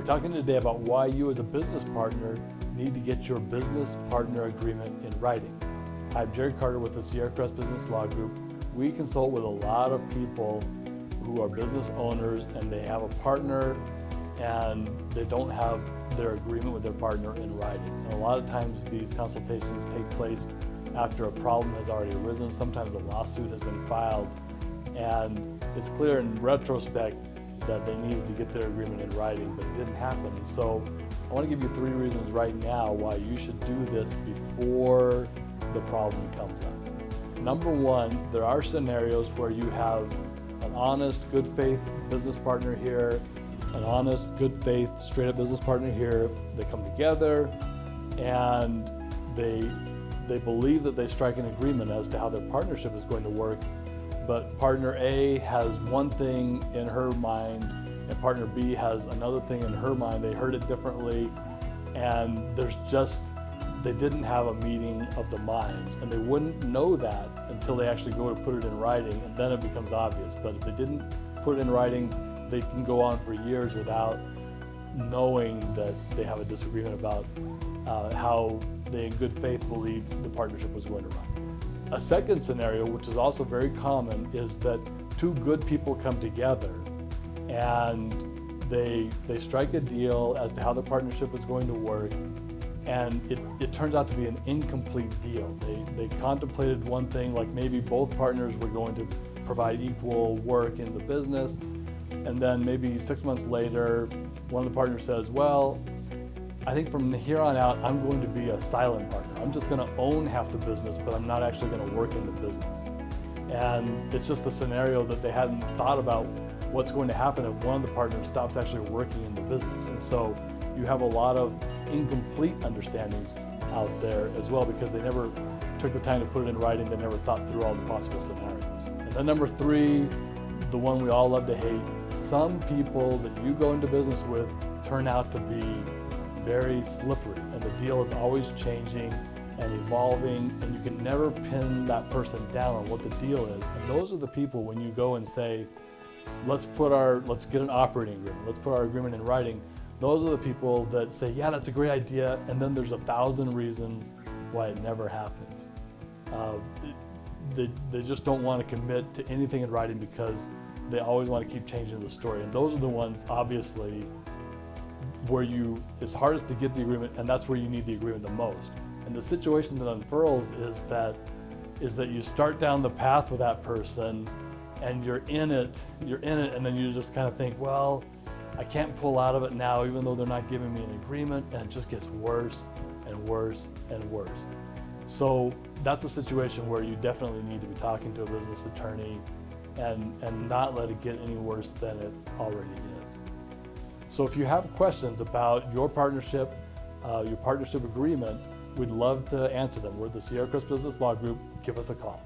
We're talking today about why you as a business partner need to get your business partner agreement in writing. I'm Jerry Carter with the Sierra Crest Business Law Group. We consult with a lot of people who are business owners and they have a partner and they don't have their agreement with their partner in writing. And a lot of times these consultations take place after a problem has already arisen. Sometimes a lawsuit has been filed, and it's clear in retrospect that they needed to get their agreement in writing, but it didn't happen. So I want to give you 3 reasons right now why you should do this before the problem comes up. Number 1, there are scenarios where you have an honest, good faith business partner here, an honest, good faith, straight up business partner here. They come together and they believe that they strike an agreement as to how their partnership is going to work, but partner A has one thing in her mind and partner B has another thing in her mind. They heard it differently, and they didn't have a meeting of the minds, and they wouldn't know that until they actually go to put it in writing, and then it becomes obvious. But if they didn't put it in writing, they can go on for years without knowing that they have a disagreement about how they in good faith believed the partnership was going to run. A second scenario, which is also very common, is that 2 good people come together and they strike a deal as to how the partnership is going to work, and it turns out to be an incomplete deal. They contemplated one thing, like maybe both partners were going to provide equal work in the business, and then maybe 6 months later, one of the partners says, well, I think from here on out, I'm going to be a silent partner. I'm just going to own half the business, but I'm not actually going to work in the business. And it's just a scenario that they hadn't thought about what's going to happen if one of the partners stops actually working in the business. And so you have a lot of incomplete understandings out there as well, because they never took the time to put it in writing. They never thought through all the possible scenarios. And then number 3, the one we all love to hate, some people that you go into business with turn out to be very slippery, and the deal is always changing and evolving, and you can never pin that person down on what the deal is. And those are the people, when you go and say, let's get an operating agreement, let's put our agreement in writing, those are the people that say, yeah, that's a great idea, and then there's 1,000 reasons why it never happens. They just don't want to commit to anything in writing because they always want to keep changing the story. And those are the ones, obviously, where it's hardest to get the agreement, and that's where you need the agreement the most. And the situation that unfurls is that you start down the path with that person and you're in it, and then you just kind of think, well, I can't pull out of it now, even though they're not giving me an agreement, and it just gets worse and worse and worse. So that's a situation where you definitely need to be talking to a business attorney and not let it get any worse than it already is. So if you have questions about your partnership agreement, we'd love to answer them. We're the Sierra Crest Business Law Group. Give us a call.